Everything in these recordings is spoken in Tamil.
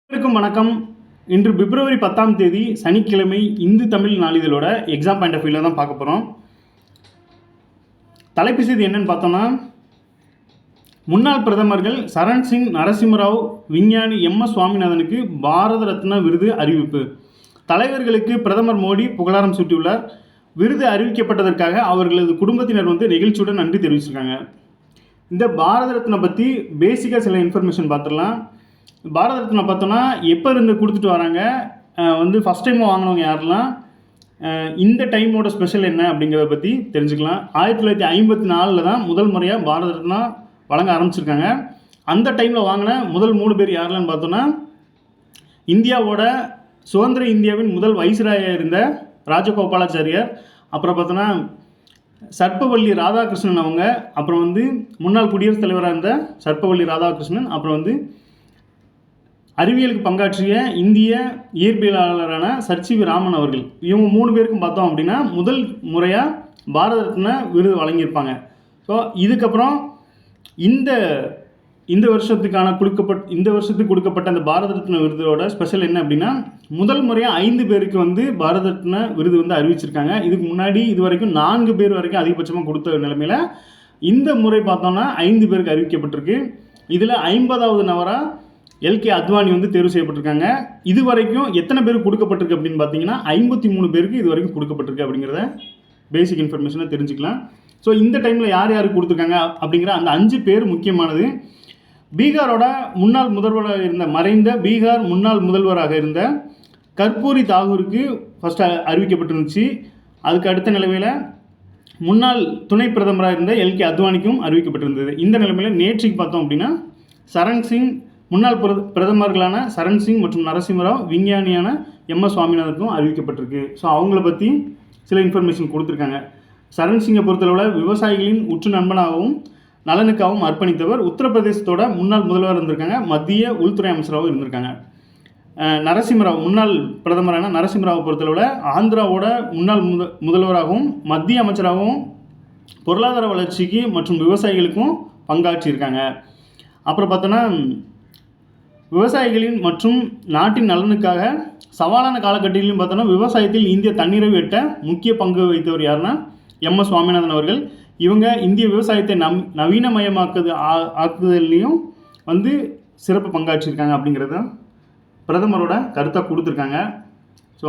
அனைவருக்கும் வணக்கம். இன்று பிப்ரவரி 10ஆம் தேதி சனிக்கிழமை இந்து தமிழ் நாளிதழோட எக்ஸாம் பாயிண்ட் ஆஃப் வியூவில் தான் பார்க்க போகிறோம். தலைப்பு செய்தி என்னன்னு பார்த்தோம்னா, முன்னாள் பிரதமர்கள் சரண் சிங், நரசிம்மராவ், விஞ்ஞானி எம்.எஸ். சுவாமிநாதனுக்கு பாரத ரத்னா விருது அறிவிப்பு. தலைவர்களுக்கு பிரதமர் மோடி புகழாரம் சூட்டியுள்ளார். விருது அறிவிக்கப்பட்டதற்காக அவர்களது குடும்பத்தினர் நெகிழ்ச்சியுடன் நன்றி தெரிவிச்சிருக்காங்க. இந்த பாரத ரத்னா பற்றி பேசிக்காக சில இன்ஃபர்மேஷன் பார்த்துடலாம். பாரத ரத்னா பார்த்தோன்னா எப்போ இருந்து கொடுத்துட்டு வராங்க, ஃபஸ்ட் டைம் வாங்கினவங்க யாரெல்லாம், இந்த டைமோட ஸ்பெஷல் என்ன அப்படிங்கிறத பற்றி தெரிஞ்சுக்கலாம். 1954 தான் முதல் முறையாக பாரத ரத்னா வழங்க ஆரம்பிச்சிருக்காங்க. அந்த டைமில் வாங்கின முதல் 3 பேர் யாரெல்லாம் பார்த்தோன்னா, இந்தியாவோட சுதந்திர இந்தியாவின் முதல் வைஸ்ராயாக இருந்த ராஜகோபாலாச்சாரியார், அப்புறம் பார்த்தோன்னா சர்ப்பவள்ளி ராதாகிருஷ்ணன் அவங்க, அப்புறம் முன்னாள் குடியரசுத் தலைவராக இருந்த சர்ப்பவள்ளி ராதாகிருஷ்ணன், அப்புறம் அறிவியலுக்கு பங்காற்றிய இந்திய இயற்பியலாளரான சர்.சி.வி. ராமன் அவர்கள். இவங்க 3 பேருக்கும் பார்த்தோம் அப்படின்னா முதல் முறையாக பாரத ரத்னா விருது வழங்கியிருப்பாங்க. ஸோ இதுக்கப்புறம் இந்த வருஷத்துக்கு கொடுக்கப்பட்ட அந்த பாரத ரத்னா விருதோட ஸ்பெஷல் என்ன அப்படின்னா, முதல் முறையாக 5 பேருக்கு பாரத ரத்னா விருது அறிவிச்சிருக்காங்க. இதுக்கு முன்னாடி இது வரைக்கும் 4 பேர் வரைக்கும் அதிகபட்சமாக கொடுத்த நிலைமையில் இந்த முறை பார்த்தோம்னா 5 பேருக்கு அறிவிக்கப்பட்டிருக்கு. இதில் 50வது நபராக எல்.கே. அத்வானி தேர்வு செய்யப்பட்டிருக்காங்க. இது வரைக்கும் எத்தனை பேருக்கு கொடுக்கப்பட்டிருக்கு அப்படின்னு பார்த்தீங்கன்னா 53 பேருக்கு இது வரைக்கும் கொடுக்கப்பட்டிருக்கு அப்படிங்கிறத பேசிக் இன்ஃபர்மேஷனை தெரிஞ்சுக்கலாம். ஸோ இந்த டைமில் யார் யாருக்கு கொடுத்துருக்காங்க அப்படிங்கிற அந்த 5 பேர் முக்கியமானது. பீகாரோட முன்னாள் முதல்வராக இருந்த மறைந்த பீகார் முன்னாள் முதல்வராக இருந்த கர்பூரி தாகூருக்கு ஃபஸ்ட்டு அறிவிக்கப்பட்டிருந்துச்சு. அதுக்கு அடுத்த நிலைமையில் முன்னாள் துணை பிரதமராக இருந்த எல்.கே. அத்வானிக்கும் அறிவிக்கப்பட்டிருந்தது. இந்த நிலைமையில் நேற்றுக்கு பார்த்தோம் அப்படின்னா சரண் சிங், முன்னாள் பிரதமர்களான சரண் சிங் மற்றும் நரசிம்மராவ், விஞ்ஞானியான எம்.எஸ். சுவாமிநாதனுக்கும் அறிவிக்கப்பட்டிருக்கு. ஸோ அவங்கள பற்றி சில இன்ஃபர்மேஷன் கொடுத்துருக்காங்க. சரண் சிங்கை பொறுத்தளவில் விவசாயிகளின் உற்று நண்பனாகவும் நலனுக்காகவும் அர்ப்பணித்தவர். உத்தரப்பிரதேசத்தோட முன்னாள் முதல்வர் இருந்திருக்காங்க. மத்திய உள்துறை அமைச்சராகவும் இருந்திருக்காங்க. நரசிம்மராவ், முன்னாள் பிரதமரான நரசிம்மராவை பொறுத்தளவில் ஆந்திராவோட முன்னாள் முதல்வராகவும் மத்திய அமைச்சராகவும் பொருளாதார வளர்ச்சிக்கு மற்றும் விவசாயிகளுக்கும் பங்காற்றியிருக்காங்க. அப்புறம் பார்த்தோன்னா விவசாயிகளின் மற்றும் நாட்டின் நலனுக்காக சவாலான காலகட்டத்திலும் பார்த்தோன்னா விவசாயத்தில் இந்திய தன்னிறைவு எட்ட முக்கிய பங்கு வகித்தவர் யாருன்னா எம்.எஸ். சுவாமிநாதன் அவர்கள். இவங்க இந்திய விவசாயத்தை ஆக்குதல்லையும் சிறப்பு பங்காற்றியிருக்காங்க அப்படிங்கிறத பிரதமரோட கருத்தாக கொடுத்துருக்காங்க. ஸோ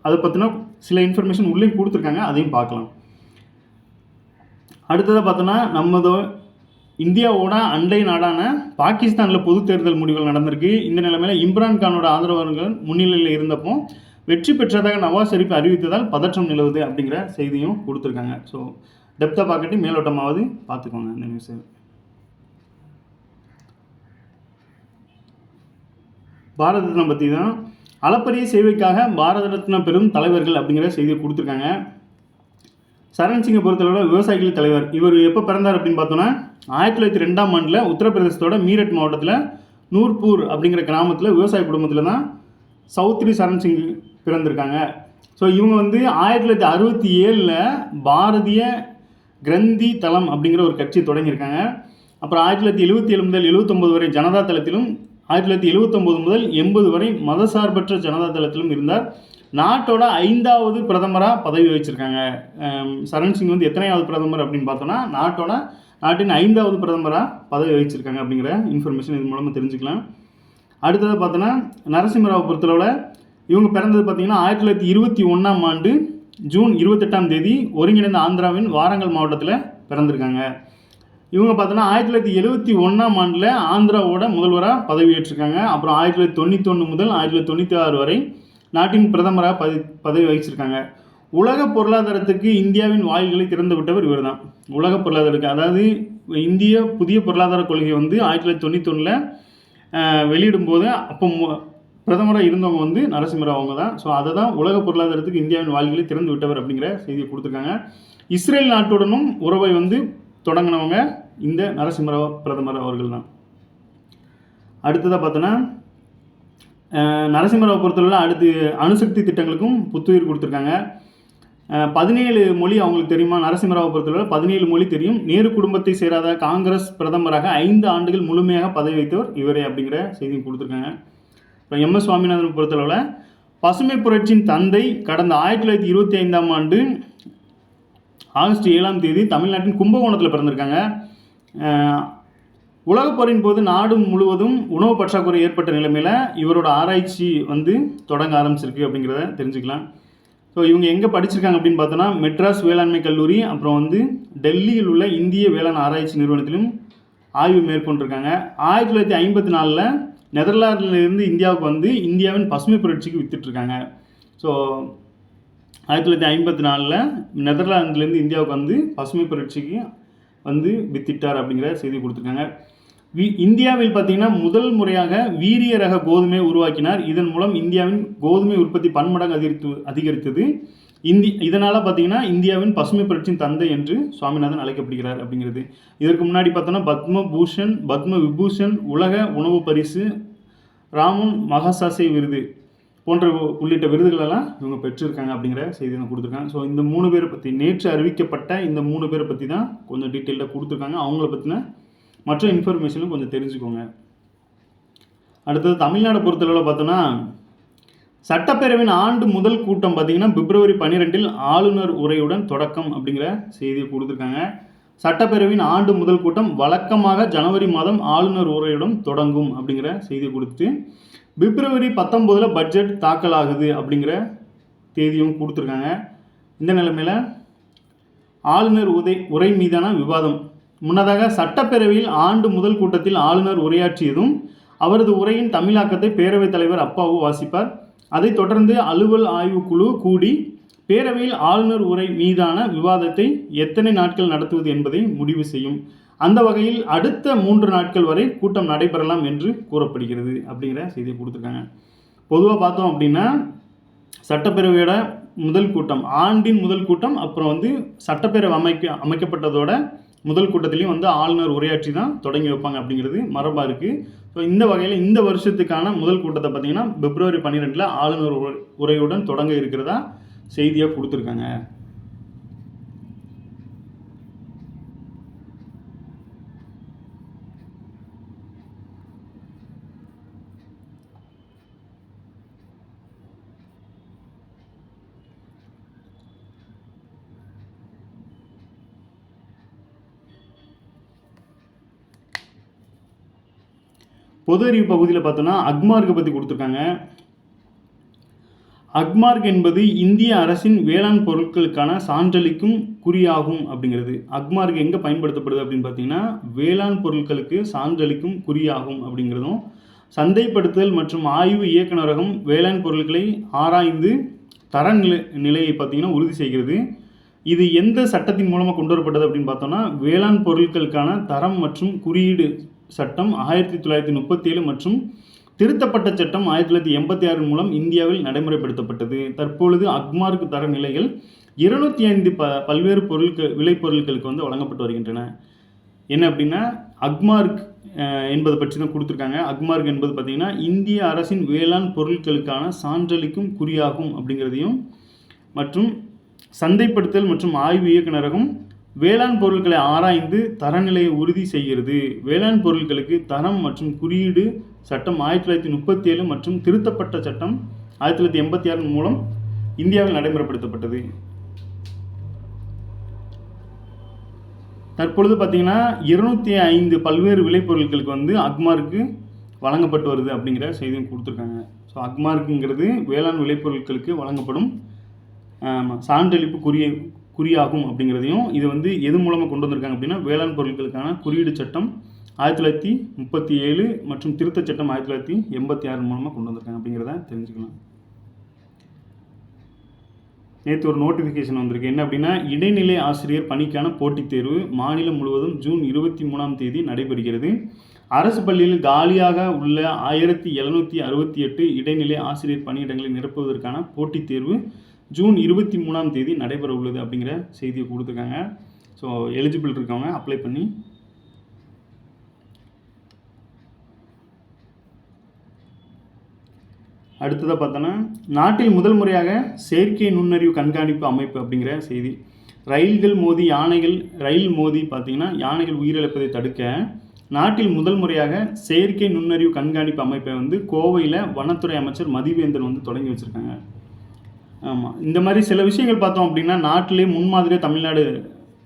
அதை பற்றின சில இன்ஃபர்மேஷன் உள்ளே கொடுத்துருக்காங்க, அதையும் பார்க்கலாம். அடுத்ததாக பார்த்தோன்னா இந்தியாவோட அண்டை நாடான பாகிஸ்தானில் பொது தேர்தல் முடிவுகள் நடந்திருக்கு. இந்த நிலைமையில் இம்ரான்கானோட ஆதரவாளர்கள் முன்னிலையில் இருந்தப்போ வெற்றி பெற்றதாக நவாஸ் ஷெரீப் அறிவித்ததால் பதற்றம் நிலவுது அப்படிங்கிற செய்தியும் கொடுத்துருக்காங்க. ஸோ டெப்த்தாக பார்க்கட்டி மேலோட்டமாவது பார்த்துக்கோங்க இந்த நியூஸை. பாரத ரத்னா பற்றி தான், அளப்பரிய சேவைக்காக பாரத ரத்னா பெறும் தலைவர்கள் அப்படிங்கிற செய்தியை கொடுத்துருக்காங்க. சரண் சிங்கை பொறுத்தளவில் விவசாயிகள் தலைவர். இவர் எப்போ பிறந்தார் அப்படின்னு பார்த்தோன்னா 1902ஆம் ஆண்டில் உத்தரப்பிரதேசத்தோட மீரட் மாவட்டத்தில் நூர்பூர் அப்படிங்கிற கிராமத்தில் விவசாய குடும்பத்தில் தான் சௌத்ரி சரண் சிங் பிறந்திருக்காங்க. ஸோ இவங்க 1967 பாரதிய கிரந்தி தளம் அப்படிங்கிற ஒரு கட்சி தொடங்கியிருக்காங்க. அப்புறம் 1977 முதல் 79 வரை ஜனதா தளத்திலும், 1979 முதல் 80 வரை மதசார்பற்ற ஜனதா தளத்திலும் இருந்தார். நாட்டோட 5வது பிரதமராக பதவி வகிச்சிருக்காங்க. சரண் சிங் எத்தனையாவது பிரதமர் அப்படின்னு பார்த்தோன்னா நாட்டின் 5வது பிரதமராக பதவி வகிச்சிருக்காங்க அப்படிங்கிற இன்ஃபர்மேஷன் இது மூலமாக தெரிஞ்சுக்கலாம். அடுத்ததாக பார்த்தோன்னா நரசிம்மராவை பொறுத்தளவில் இவங்க பிறந்தது பார்த்திங்கன்னா 1921ஆம் ஆண்டு ஜூன் 28ஆம் தேதி ஒருங்கிணைந்த ஆந்திராவின் வாரங்கல் மாவட்டத்தில் பிறந்திருக்காங்க. இவங்க பார்த்தோன்னா 1971ஆம் ஆண்டில் ஆந்திராவோட முதல்வராக பதவி ஏற்றிருக்காங்க. அப்புறம் 1991 முதல் 1996 வரை நாட்டின் பிரதமராக பதவி வகிச்சிருக்காங்க. உலக பொருளாதாரத்துக்கு இந்தியாவின் வாயில்களை திறந்து விட்டவர் இவர் தான். உலக பொருளாதாரத்துக்கு, அதாவது இந்திய புதிய பொருளாதார கொள்கை 1991 வெளியிடும்போது அப்போ பிரதமராக இருந்தவங்க நரசிம்மராவ் அவங்க தான். ஸோ அதை தான் உலக பொருளாதாரத்துக்கு இந்தியாவின் வாயில்களை திறந்து விட்டவர் அப்படிங்கிற செய்தியை கொடுத்துருக்காங்க. இஸ்ரேல் நாட்டுடனும் உறவை தொடங்கினவங்க இந்த நரசிம்மராவ் பிரதமர் அவர்கள் தான். அடுத்ததாக பார்த்தோன்னா நரசிம்மராவை பொறுத்தவரை அடுத்து அணுசக்தி திட்டங்களுக்கும் புத்துயிர் கொடுத்துருக்காங்க. 17 மொழி அவங்களுக்கு தெரியுமா? நரசிம்மராவை பொறுத்தவரை 17 மொழி தெரியும். நேரு குடும்பத்தை சேராத காங்கிரஸ் பிரதமராக 5 ஆண்டுகள் முழுமையாக பதவி வைத்தவர் இவரே அப்படிங்கிற செய்தியும் கொடுத்துருக்காங்க. இப்போ எம்எஸ் சுவாமிநாதன் பொறுத்தளவில் பசுமை புரட்சியின் தந்தை கடந்த 1925ஆம் ஆண்டு ஆகஸ்ட் 7ஆம் தேதி தமிழ்நாட்டின் கும்பகோணத்தில் பிறந்திருக்காங்க. உலகப்போரின் போது நாடு முழுவதும் உணவு பற்றாக்குறை ஏற்பட்ட நிலைமையில் இவரோட ஆராய்ச்சி தொடங்க ஆரம்பிச்சிருக்கு அப்படிங்கிறத தெரிஞ்சுக்கலாம். ஸோ இவங்க எங்கே படிச்சிருக்காங்க அப்படின்னு பார்த்தோன்னா மெட்ராஸ் வேளாண்மை கல்லூரி, அப்புறம் டெல்லியில் உள்ள இந்திய வேளாண் ஆராய்ச்சி நிறுவனத்திலும் ஆய்வு மேற்கொண்டிருக்காங்க. 1954 நெதர்லாந்திலிருந்து இந்தியாவுக்கு இந்தியாவின் பசுமை புரட்சிக்கு வித்துட்ருக்காங்க. ஸோ 1954 நெதர்லாந்துலேருந்து இந்தியாவுக்கு பசுமை புரட்சிக்கு வித்திட்டார் அப்படிங்கிற செய்தி கொடுத்துருக்காங்க. இந்தியாவில் பார்த்திங்கன்னா முதல் முறையாக வீரிய ரக கோதுமை உருவாக்கினார். இதன் மூலம் இந்தியாவின் கோதுமை உற்பத்தி பன்மடங்கு அதிகரித்தது. இதனால் பார்த்திங்கன்னா இந்தியாவின் பசுமை புரட்சியின் தந்தை என்று சுவாமிநாதன் அழைக்கப்படுகிறார் அப்படிங்கிறது. இதற்கு முன்னாடி பார்த்தோன்னா பத்மபூஷன், பத்ம விபூஷன், உலக உணவு பரிசு, ராமன் மகாசாசை விருது போன்ற உள்ளிட்ட விருதுகளெல்லாம் இவங்க பெற்றிருக்காங்க அப்படிங்கிற செய்தி தான் கொடுத்துருக்காங்க. ஸோ இந்த 3 பேரை பற்றி, நேற்று அறிவிக்கப்பட்ட இந்த 3 பேரை பற்றி தான் கொஞ்சம் டீட்டெயிலாக கொடுத்துருக்காங்க. அவங்கள பற்றின மற்ற இன்ஃபர்மேஷனும் கொஞ்சம் தெரிஞ்சுக்கோங்க. அடுத்தது தமிழ்நாடு பொறுத்தளவில் பார்த்தோன்னா சட்டப்பேரவையின் ஆண்டு முதல் கூட்டம் பார்த்திங்கன்னா பிப்ரவரி 12 ஆளுநர் உரையுடன் தொடக்கம் அப்படிங்கிற செய்தியை கொடுத்துருக்காங்க. சட்டப்பேரவையின் ஆண்டு முதல் கூட்டம் வழக்கமாக ஜனவரி மாதம் ஆளுநர் உரையுடன் தொடங்கும் அப்படிங்கிற செய்தியை கொடுத்துட்டு பிப்ரவரி 19 பட்ஜெட் தாக்கல் ஆகுது அப்படிங்கிற தேதியும் கொடுத்துருக்காங்க. இந்த நிலைமையில் ஆளுநர் உரை மீதான விவாதம். முன்னதாக சட்டப்பேரவையில் ஆண்டு முதல் கூட்டத்தில் ஆளுநர் உரையாற்றியதும் அவரது உரையின் தமிழாக்கத்தை பேரவைத் தலைவர் அப்பாவு வாசிப்பார். அதைத் தொடர்ந்து அலுவல் ஆய்வுக்குழு கூடி பேரவையில் ஆளுநர் உரை மீதான விவாதத்தை எத்தனை நாட்கள் நடத்துவது என்பதை முடிவு செய்யும். அந்த வகையில் அடுத்த 3 நாட்கள் வரை கூட்டம் நடைபெறலாம் என்று கூறப்படுகிறது அப்படிங்கிற செய்தியை கொடுத்துருக்காங்க. பொதுவாக பார்த்தோம் அப்படின்னா சட்டப்பேரவையோட முதல் கூட்டம், ஆண்டின் முதல் கூட்டம், அப்புறம் சட்டப்பேரவை அமைக்கப்பட்டதோட முதல் கூட்டத்திலையும் ஆளுநர் உரையாற்றி தான் தொடங்கி வைப்பாங்க அப்படிங்கிறது மரபாக இருக்குது. ஸோ இந்த வகையில் இந்த வருஷத்துக்கான முதல் கூட்டத்தை பார்த்திங்கன்னா பிப்ரவரி 12 ஆளுநர் உரையுடன் தொடங்க இருக்கிறதா செய்தியாக கொடுத்துருக்காங்க. பொது அறிவு பகுதியில் பார்த்தோன்னா அக்மார்க்கை பற்றி கொடுத்துருக்காங்க. அக்மார்க் என்பது இந்திய அரசின் வேளாண் பொருட்களுக்கான சான்றளிக்கும் குறியாகும் அப்படிங்கிறது. அக்மார்க் எங்கே பயன்படுத்தப்படுது அப்படின்னு பார்த்தீங்கன்னா வேளாண் பொருட்களுக்கு சான்றளிக்கும் குறியாகும் அப்படிங்கிறதும், சந்தைப்படுத்தல் மற்றும் ஆய்வு இயக்குநரகம் வேளாண் பொருட்களை ஆராய்ந்து தர நிலையை பார்த்திங்கன்னா உறுதி செய்கிறது. இது எந்த சட்டத்தின் மூலமாக கொண்டு வரப்பட்டது அப்படின்னு பார்த்தோன்னா வேளாண் பொருட்களுக்கான தரம் மற்றும் குறியீடு சட்டம் 1937 மற்றும் திருத்தப்பட்ட சட்டம் 1986 மூலம் இந்தியாவில் நடைமுறைப்படுத்தப்பட்டது. தற்பொழுது அக்மார்க் தர நிலைகள் 205 பல்வேறு விளைபொருட்களுக்கு வழங்கப்பட்டு வருகின்றன. என்ன அப்படின்னா அக்மார்க் என்பதை பற்றி தான் கொடுத்துருக்காங்க. அக்மார்க் என்பது பார்த்திங்கன்னா இந்திய அரசின் வேளாண் பொருட்களுக்கான சான்றளிக்கும் குறியாகும் அப்படிங்கிறதையும், மற்றும் சந்தைப்படுத்தல் மற்றும் ஆய்வு இயக்குநரகம் வேளாண் பொருட்களை ஆராய்ந்து தரநிலையை உறுதி செய்கிறது. வேளாண் பொருட்களுக்கு தரம் மற்றும் குறியீடு சட்டம் 1937 மற்றும் திருத்தப்பட்ட சட்டம் 1986 மூலம் இந்தியாவில் நடைமுறைப்படுத்தப்பட்டது. தற்பொழுது பார்த்திங்கன்னா 205 பல்வேறு விளைபொருட்களுக்கு அக்மார்க்கு வழங்கப்பட்டு வருது அப்படிங்கிற செய்தியும் கொடுத்துருக்காங்க. ஸோ அக்மார்க்குங்கிறது வேளாண் விளைபொருட்களுக்கு வழங்கப்படும் சான்றளிப்பு குறியாகும் அப்படிங்கிறதையும், இது எது மூலமாக கொண்டு வந்திருக்காங்க அப்படின்னா வேளாண் பொருட்களுக்கான குறியீடு சட்டம் 1937 மற்றும் திருத்த சட்டம் 1986 மூலமாக கொண்டு வந்திருக்காங்க அப்படிங்கிறத தெரிஞ்சுக்கலாம். நேற்று ஒரு நோட்டிஃபிகேஷன் வந்திருக்கு. என்ன அப்படின்னா இடைநிலை ஆசிரியர் பணிக்கான போட்டித் தேர்வு மாநிலம் முழுவதும் ஜூன் 23ஆம் தேதி நடைபெறுகிறது. அரசு பள்ளியில் காலியாக உள்ள 1768 இடைநிலை ஆசிரியர் பணியிடங்களை நிரப்புவதற்கான போட்டித் தேர்வு ஜூன் 23ஆம் தேதி நடைபெற உள்ளது அப்படிங்கிற செய்தியை கொடுத்துருக்காங்க. ஸோ எலிஜிபிள் இருக்கவங்க அப்ளை பண்ணி அடுத்ததாக பார்த்தோன்னா நாட்டில் முதல் முறையாக செயற்கை நுண்ணறிவு கண்காணிப்பு அமைப்பு அப்படிங்கிற செய்தி. ரயில் மோதி பார்த்திங்கன்னா யானைகள் உயிரிழப்பதை தடுக்க நாட்டில் முதல் முறையாக செயற்கை நுண்ணறிவு கண்காணிப்பு அமைப்பை வந்து கோவையில் வனத்துறை அமைச்சர் மதிவேந்தன் வந்து தொடங்கி வச்சுருக்காங்க. ஆமாம், இந்த மாதிரி சில விஷயங்கள் பார்த்தோம் அப்படின்னா நாட்டிலே முன்மாதிரியாக தமிழ்நாடு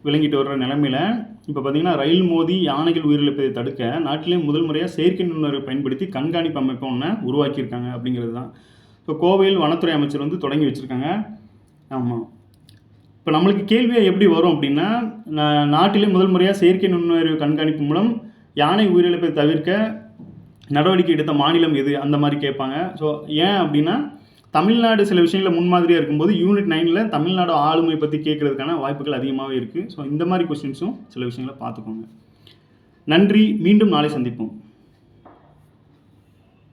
விளங்கிட்டு வர்ற நிலைமையில் இப்போ பார்த்திங்கன்னா ரயில் மோதி யானைகள் உயிரிழப்பதை தடுக்க நாட்டிலே முதல் முறையாக செயற்கை நுண்ணறிவை பயன்படுத்தி கண்காணிப்பு அமைப்பை ஒன்று உருவாக்கியிருக்காங்க அப்படிங்கிறது தான். இப்போ கோவையில் வனத்துறை அமைச்சர் வந்து தொடங்கி வச்சுருக்காங்க. ஆமாம், இப்போ நம்மளுக்கு கேள்வியாக எப்படி வரும் அப்படின்னா, நாட்டிலே முதல் முறையாக செயற்கை நுண்ணறிவு கண்காணிப்பு மூலம் யானை உயிரிழப்பை தவிர்க்க நடவடிக்கை எடுத்த மாநிலம் எது, அந்த மாதிரி கேட்பாங்க. ஸோ ஏன் அப்படின்னா தமிழ்நாடு சில விஷயங்களில் முன்மாதிரியாக இருக்கும்போது யூனிட் 9 தமிழ்நாடு ஆளுமை பற்றி கேட்குறதுக்கான வாய்ப்புகள் அதிகமாகவே இருக்குது. ஸோ இந்த மாதிரி கொஸ்டின்ஸும் சில விஷயங்களை பார்த்துக்கோங்க. நன்றி, மீண்டும் நாளை சந்திப்போம்.